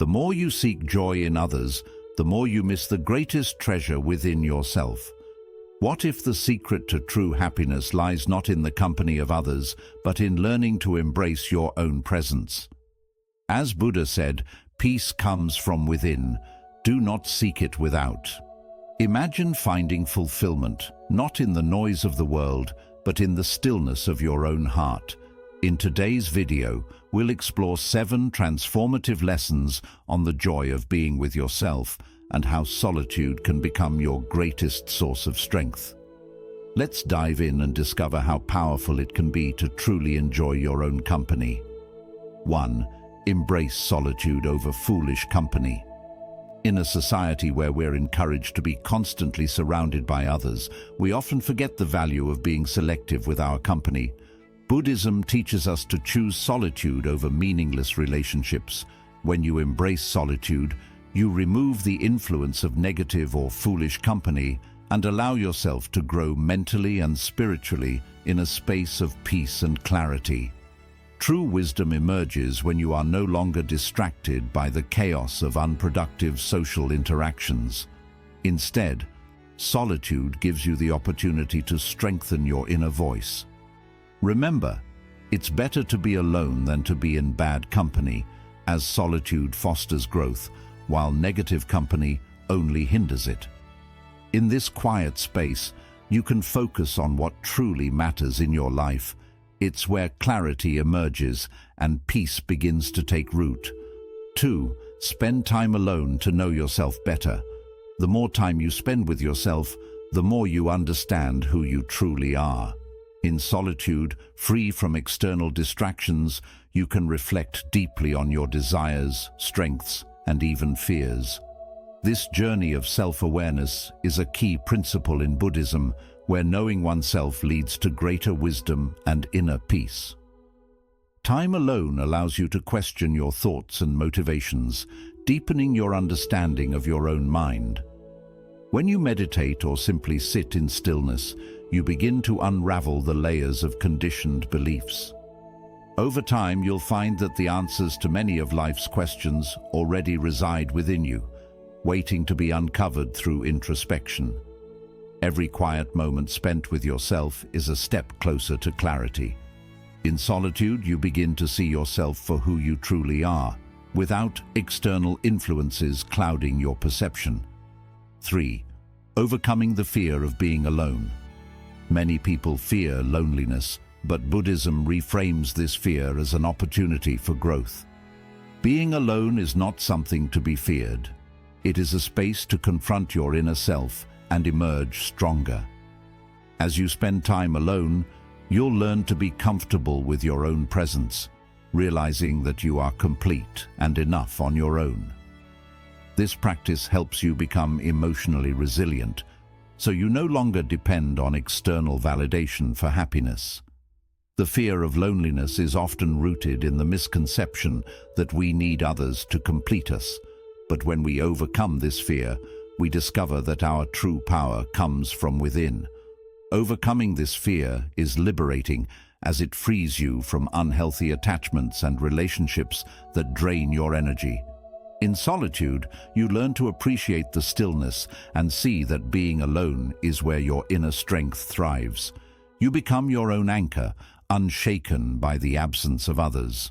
The more you seek joy in others, the more you miss the greatest treasure within yourself. What if the secret to true happiness lies not in the company of others, but in learning to embrace your own presence? As Buddha said, peace comes from within. Do not seek it without. Imagine finding fulfillment, not in the noise of the world, but in the stillness of your own heart. In today's video, we'll explore 7 transformative lessons on the joy of being with yourself and how solitude can become your greatest source of strength. Let's dive in and discover how powerful it can be to truly enjoy your own company. 1. Embrace solitude over foolish company. In a society where we're encouraged to be constantly surrounded by others, we often forget the value of being selective with our company. Buddhism teaches us to choose solitude over meaningless relationships. When you embrace solitude, you remove the influence of negative or foolish company and allow yourself to grow mentally and spiritually in a space of peace and clarity. True wisdom emerges when you are no longer distracted by the chaos of unproductive social interactions. Instead, solitude gives you the opportunity to strengthen your inner voice. Remember, it's better to be alone than to be in bad company, as solitude fosters growth, while negative company only hinders it. In this quiet space, you can focus on what truly matters in your life. It's where clarity emerges and peace begins to take root. 2. Spend time alone to know yourself better. The more time you spend with yourself, the more you understand who you truly are. In solitude, free from external distractions, you can reflect deeply on your desires, strengths, and even fears. This journey of self-awareness is a key principle in Buddhism, where knowing oneself leads to greater wisdom and inner peace. Time alone allows you to question your thoughts and motivations, deepening your understanding of your own mind. When you meditate or simply sit in stillness, you begin to unravel the layers of conditioned beliefs. Over time, you'll find that the answers to many of life's questions already reside within you, waiting to be uncovered through introspection. Every quiet moment spent with yourself is a step closer to clarity. In solitude, you begin to see yourself for who you truly are, without external influences clouding your perception. 3. Overcoming the fear of being alone. Many people fear loneliness, but Buddhism reframes this fear as an opportunity for growth. Being alone is not something to be feared. It is a space to confront your inner self and emerge stronger. As you spend time alone, you'll learn to be comfortable with your own presence, realizing that you are complete and enough on your own. This practice helps you become emotionally resilient, so you no longer depend on external validation for happiness. The fear of loneliness is often rooted in the misconception that we need others to complete us, but when we overcome this fear, we discover that our true power comes from within. Overcoming this fear is liberating, as it frees you from unhealthy attachments and relationships that drain your energy. In solitude, you learn to appreciate the stillness and see that being alone is where your inner strength thrives. You become your own anchor, unshaken by the absence of others.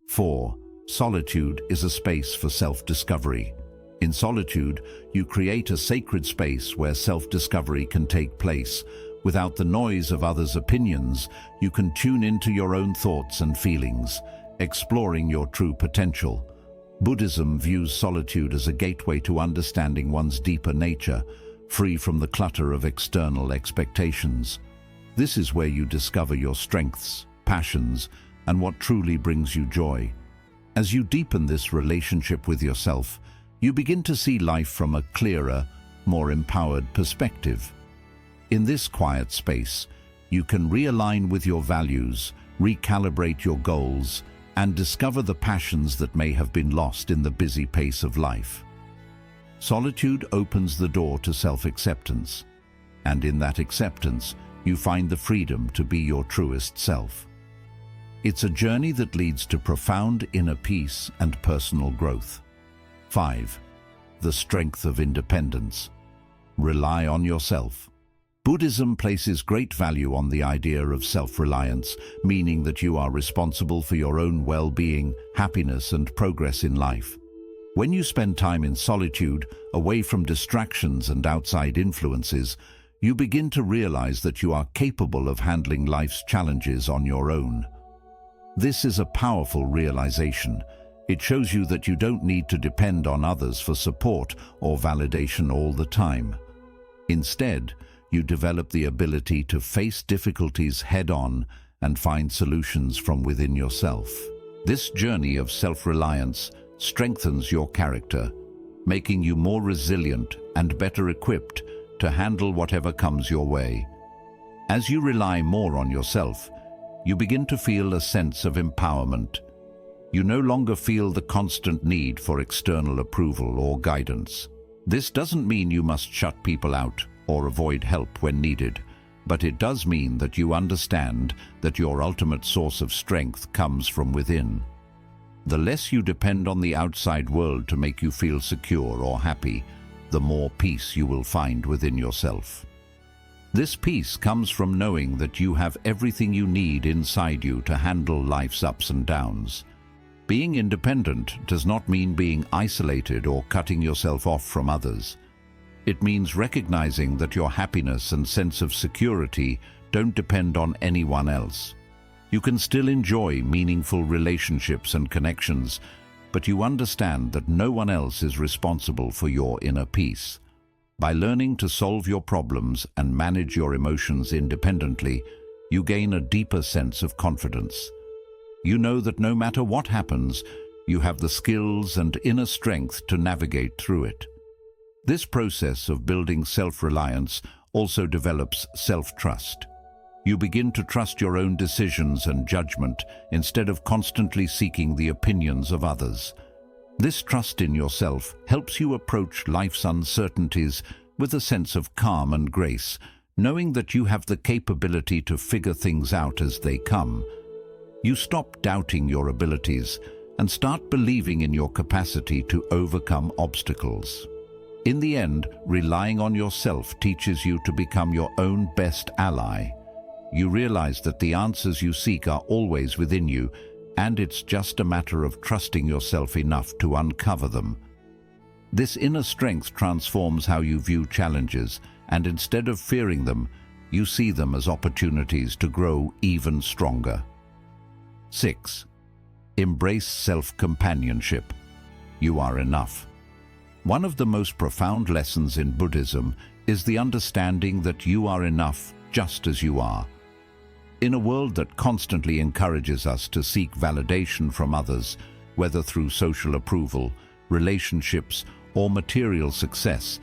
4. Solitude is a space for self-discovery. In solitude, you create a sacred space where self-discovery can take place. Without the noise of others' opinions, you can tune into your own thoughts and feelings, exploring your true potential. Buddhism views solitude as a gateway to understanding one's deeper nature, free from the clutter of external expectations. This is where you discover your strengths, passions, and what truly brings you joy. As you deepen this relationship with yourself, you begin to see life from a clearer, more empowered perspective. In this quiet space, you can realign with your values, recalibrate your goals, and discover the passions that may have been lost in the busy pace of life. Solitude opens the door to self-acceptance, and in that acceptance, you find the freedom to be your truest self. It's a journey that leads to profound inner peace and personal growth. 5. The strength of independence. Rely on yourself. Buddhism places great value on the idea of self-reliance, meaning that you are responsible for your own well-being, happiness, and progress in life. When you spend time in solitude, away from distractions and outside influences, you begin to realize that you are capable of handling life's challenges on your own. This is a powerful realization. It shows you that you don't need to depend on others for support or validation all the time. Instead, you develop the ability to face difficulties head-on and find solutions from within yourself. This journey of self-reliance strengthens your character, making you more resilient and better equipped to handle whatever comes your way. As you rely more on yourself, you begin to feel a sense of empowerment. You no longer feel the constant need for external approval or guidance. This doesn't mean you must shut people out or avoid help when needed, but it does mean that you understand that your ultimate source of strength comes from within. The less you depend on the outside world to make you feel secure or happy, the more peace you will find within yourself. This peace comes from knowing that you have everything you need inside you to handle life's ups and downs. Being independent does not mean being isolated or cutting yourself off from others. It means recognizing that your happiness and sense of security don't depend on anyone else. You can still enjoy meaningful relationships and connections, but you understand that no one else is responsible for your inner peace. By learning to solve your problems and manage your emotions independently, you gain a deeper sense of confidence. You know that no matter what happens, you have the skills and inner strength to navigate through it. This process of building self-reliance also develops self-trust. You begin to trust your own decisions and judgment instead of constantly seeking the opinions of others. This trust in yourself helps you approach life's uncertainties with a sense of calm and grace, knowing that you have the capability to figure things out as they come. You stop doubting your abilities and start believing in your capacity to overcome obstacles. In the end, relying on yourself teaches you to become your own best ally. You realize that the answers you seek are always within you, and it's just a matter of trusting yourself enough to uncover them. This inner strength transforms how you view challenges, and instead of fearing them, you see them as opportunities to grow even stronger. 6. Embrace self-companionship. You are enough. One of the most profound lessons in Buddhism is the understanding that you are enough just as you are. In a world that constantly encourages us to seek validation from others, whether through social approval, relationships, or material success,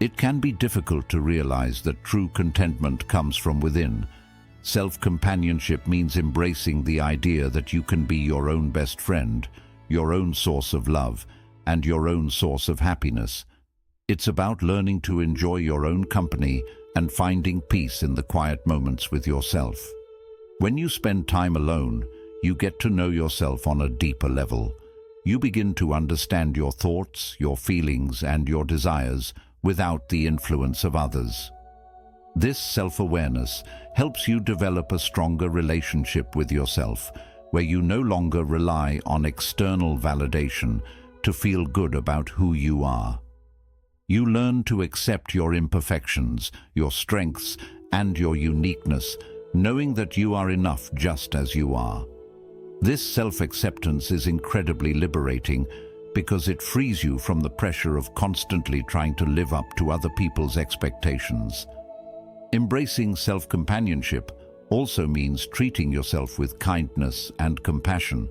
it can be difficult to realize that true contentment comes from within. Self-companionship means embracing the idea that you can be your own best friend, your own source of love, and your own source of happiness. It's about learning to enjoy your own company and finding peace in the quiet moments with yourself. When you spend time alone, you get to know yourself on a deeper level. You begin to understand your thoughts, your feelings, and your desires without the influence of others. This self-awareness helps you develop a stronger relationship with yourself, where you no longer rely on external validation to feel good about who you are. You learn to accept your imperfections, your strengths, and your uniqueness, knowing that you are enough just as you are. This self-acceptance is incredibly liberating because it frees you from the pressure of constantly trying to live up to other people's expectations. Embracing self-companionship also means treating yourself with kindness and compassion.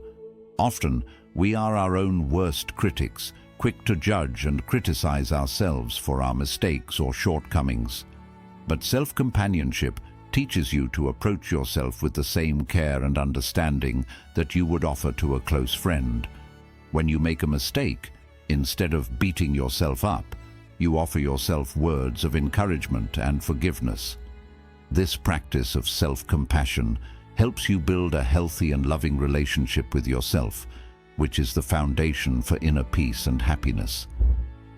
Often, we are our own worst critics, quick to judge and criticize ourselves for our mistakes or shortcomings. But self-companionship teaches you to approach yourself with the same care and understanding that you would offer to a close friend. When you make a mistake, instead of beating yourself up, you offer yourself words of encouragement and forgiveness. This practice of self-compassion helps you build a healthy and loving relationship with yourself, which is the foundation for inner peace and happiness.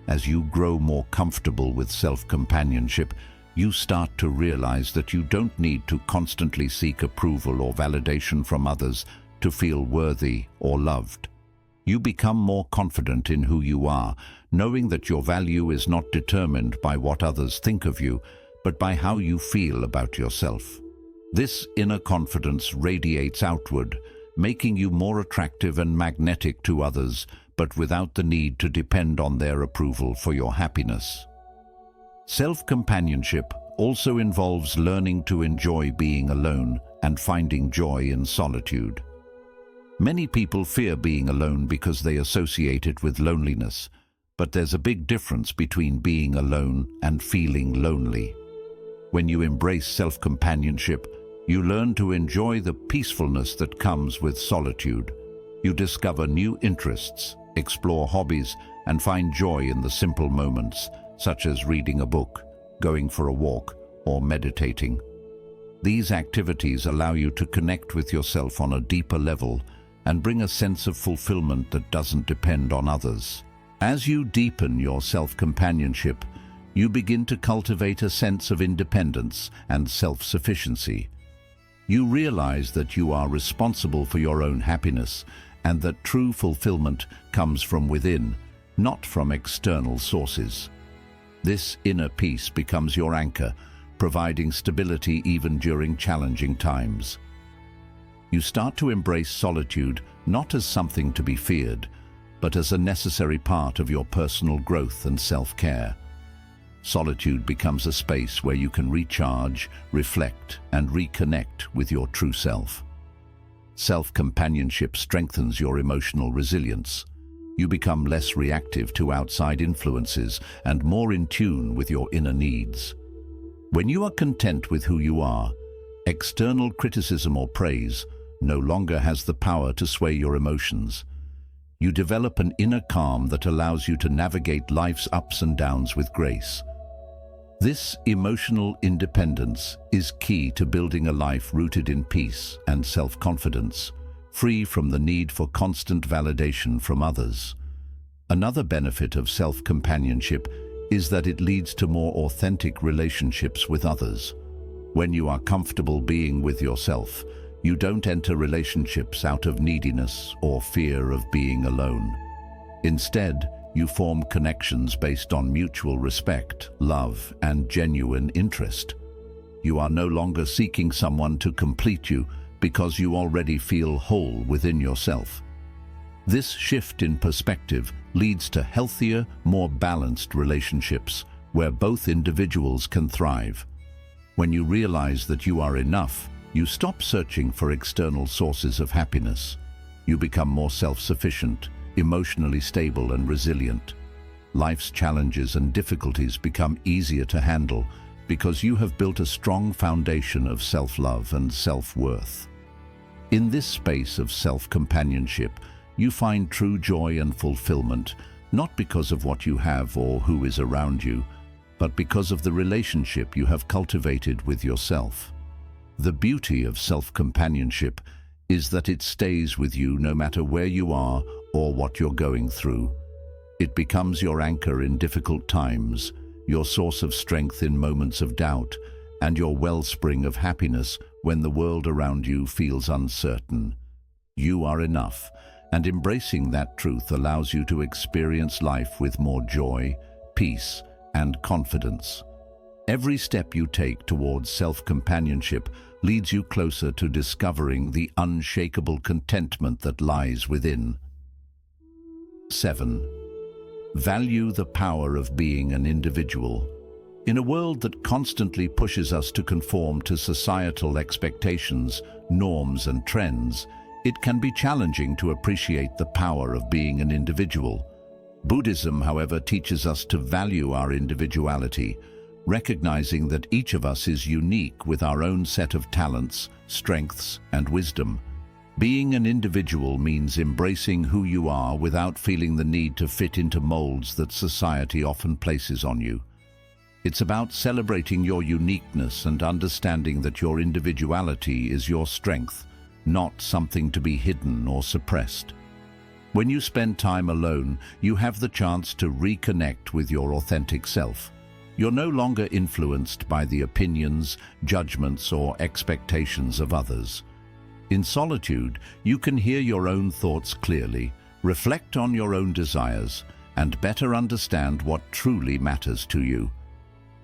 As you grow more comfortable with self-companionship, you start to realize that you don't need to constantly seek approval or validation from others to feel worthy or loved. You become more confident in who you are, knowing that your value is not determined by what others think of you, but by how you feel about yourself. This inner confidence radiates outward, making you more attractive and magnetic to others, but without the need to depend on their approval for your happiness. Self-companionship also involves learning to enjoy being alone and finding joy in solitude. Many people fear being alone because they associate it with loneliness, but there's a big difference between being alone and feeling lonely. When you embrace self-companionship, you learn to enjoy the peacefulness that comes with solitude. You discover new interests, explore hobbies, and find joy in the simple moments, such as reading a book, going for a walk, or meditating. These activities allow you to connect with yourself on a deeper level and bring a sense of fulfillment that doesn't depend on others. As you deepen your self-companionship, you begin to cultivate a sense of independence and self-sufficiency. You realize that you are responsible for your own happiness and that true fulfillment comes from within, not from external sources. This inner peace becomes your anchor, providing stability even during challenging times. You start to embrace solitude not as something to be feared, but as a necessary part of your personal growth and self-care. Solitude becomes a space where you can recharge, reflect, and reconnect with your true self. Self-companionship strengthens your emotional resilience. You become less reactive to outside influences and more in tune with your inner needs. When you are content with who you are, external criticism or praise no longer has the power to sway your emotions. You develop an inner calm that allows you to navigate life's ups and downs with grace. This emotional independence is key to building a life rooted in peace and self-confidence, free from the need for constant validation from others. Another benefit of self-companionship is that it leads to more authentic relationships with others. When you are comfortable being with yourself, you don't enter relationships out of neediness or fear of being alone. Instead, you form connections based on mutual respect, love, and genuine interest. You are no longer seeking someone to complete you because you already feel whole within yourself. This shift in perspective leads to healthier, more balanced relationships where both individuals can thrive. When you realize that you are enough, you stop searching for external sources of happiness. You become more self-sufficient, emotionally stable and resilient. Life's challenges and difficulties become easier to handle because you have built a strong foundation of self-love and self-worth. In this space of self-companionship, you find true joy and fulfillment, not because of what you have or who is around you, but because of the relationship you have cultivated with yourself. The beauty of self-companionship is that it stays with you no matter where you are or what you're going through. It becomes your anchor in difficult times, your source of strength in moments of doubt, and your wellspring of happiness when the world around you feels uncertain. You are enough, and embracing that truth allows you to experience life with more joy, peace, and confidence. Every step you take towards self-companionship leads you closer to discovering the unshakable contentment that lies within. 7. Value the power of being an individual. In a world that constantly pushes us to conform to societal expectations, norms, and trends, it can be challenging to appreciate the power of being an individual. Buddhism, however, teaches us to value our individuality, recognizing that each of us is unique with our own set of talents, strengths, and wisdom. Being an individual means embracing who you are without feeling the need to fit into molds that society often places on you. It's about celebrating your uniqueness and understanding that your individuality is your strength, not something to be hidden or suppressed. When you spend time alone, you have the chance to reconnect with your authentic self. You're no longer influenced by the opinions, judgments, or expectations of others. In solitude, you can hear your own thoughts clearly, reflect on your own desires, and better understand what truly matters to you.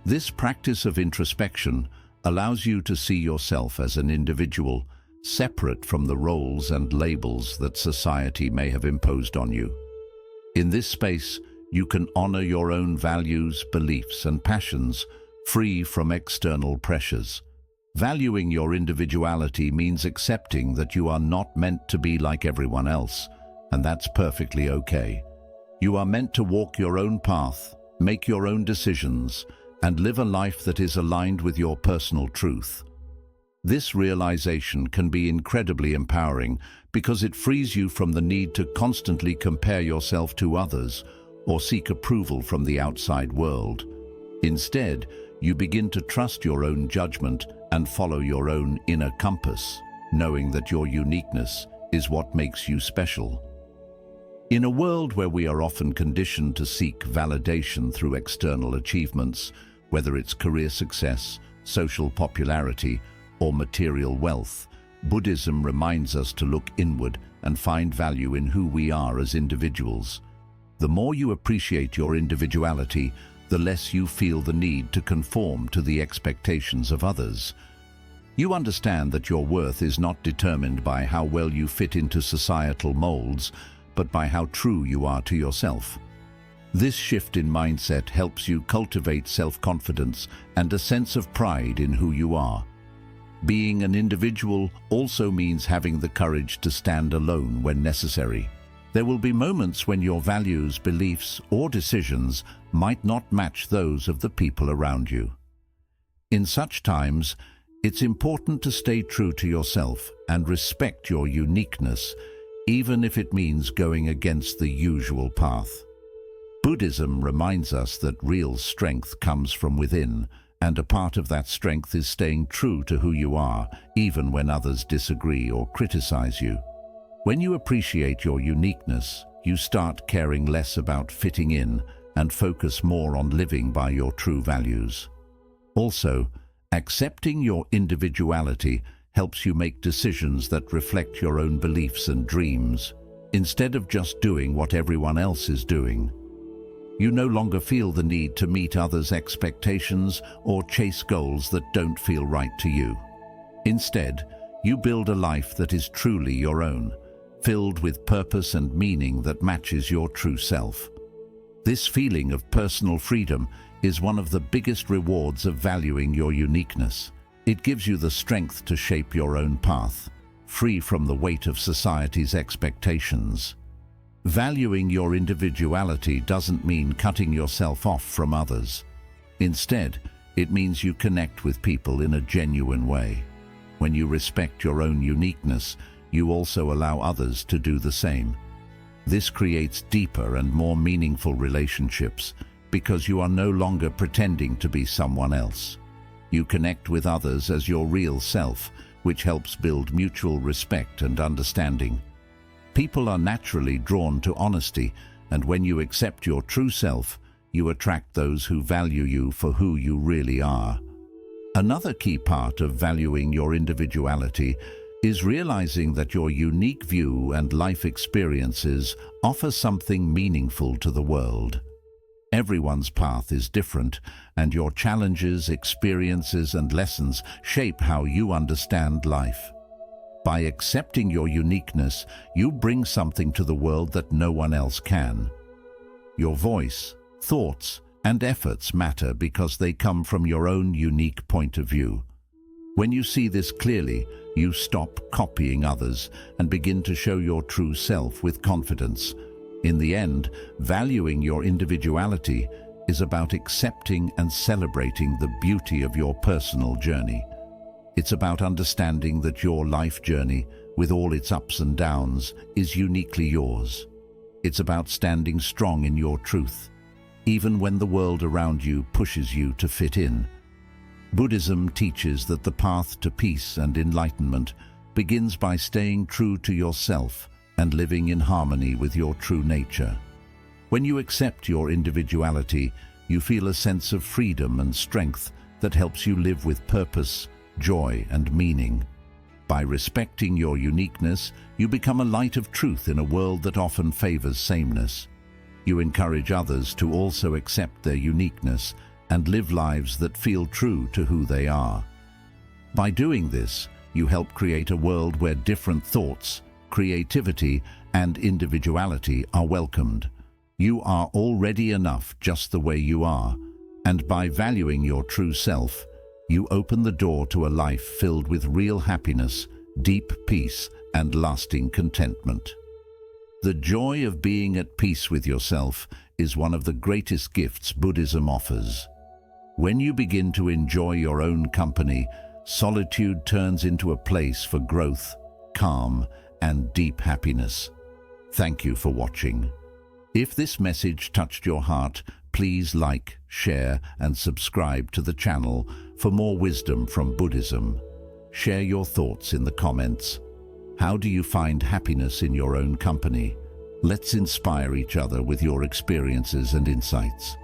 This practice of introspection allows you to see yourself as an individual, separate from the roles and labels that society may have imposed on you. In this space, you can honor your own values, beliefs, and passions, free from external pressures. Valuing your individuality means accepting that you are not meant to be like everyone else, and that's perfectly okay. You are meant to walk your own path, make your own decisions, and live a life that is aligned with your personal truth. This realization can be incredibly empowering because it frees you from the need to constantly compare yourself to others or seek approval from the outside world. Instead, you begin to trust your own judgment and follow your own inner compass, knowing that your uniqueness is what makes you special. In a world where we are often conditioned to seek validation through external achievements, whether it's career success, social popularity, or material wealth, Buddhism reminds us to look inward and find value in who we are as individuals. The more you appreciate your individuality, the less you feel the need to conform to the expectations of others. You understand that your worth is not determined by how well you fit into societal molds, but by how true you are to yourself. This shift in mindset helps you cultivate self-confidence and a sense of pride in who you are. Being an individual also means having the courage to stand alone when necessary. There will be moments when your values, beliefs, or decisions might not match those of the people around you. In such times, it's important to stay true to yourself and respect your uniqueness, even if it means going against the usual path. Buddhism reminds us that real strength comes from within, and a part of that strength is staying true to who you are, even when others disagree or criticize you. When you appreciate your uniqueness, you start caring less about fitting in and focus more on living by your true values. Also, accepting your individuality helps you make decisions that reflect your own beliefs and dreams, instead of just doing what everyone else is doing. You no longer feel the need to meet others' expectations or chase goals that don't feel right to you. Instead, you build a life that is truly your own, filled with purpose and meaning that matches your true self. This feeling of personal freedom is one of the biggest rewards of valuing your uniqueness. It gives you the strength to shape your own path, free from the weight of society's expectations. Valuing your individuality doesn't mean cutting yourself off from others. Instead, it means you connect with people in a genuine way. When you respect your own uniqueness, you also allow others to do the same. This creates deeper and more meaningful relationships because you are no longer pretending to be someone else. You connect with others as your real self, which helps build mutual respect and understanding. People are naturally drawn to honesty, and when you accept your true self, you attract those who value you for who you really are. Another key part of valuing your individuality is realizing that your unique view and life experiences offer something meaningful to the world. Everyone's path is different, and your challenges, experiences, and lessons shape how you understand life. By accepting your uniqueness, you bring something to the world that no one else can. Your voice, thoughts, and efforts matter because they come from your own unique point of view. When you see this clearly, you stop copying others and begin to show your true self with confidence. In the end, valuing your individuality is about accepting and celebrating the beauty of your personal journey. It's about understanding that your life journey, with all its ups and downs, is uniquely yours. It's about standing strong in your truth, even when the world around you pushes you to fit in. Buddhism teaches that the path to peace and enlightenment begins by staying true to yourself and living in harmony with your true nature. When you accept your individuality, you feel a sense of freedom and strength that helps you live with purpose, joy, and meaning. By respecting your uniqueness, you become a light of truth in a world that often favors sameness. You encourage others to also accept their uniqueness and live lives that feel true to who they are. By doing this, you help create a world where different thoughts, creativity, and individuality are welcomed. You are already enough just the way you are, and by valuing your true self, you open the door to a life filled with real happiness, deep peace, and lasting contentment. The joy of being at peace with yourself is one of the greatest gifts Buddhism offers. When you begin to enjoy your own company, solitude turns into a place for growth, calm, and deep happiness. Thank you for watching. If this message touched your heart, please like, share, and subscribe to the channel for more wisdom from Buddhism. Share your thoughts in the comments. How do you find happiness in your own company? Let's inspire each other with your experiences and insights.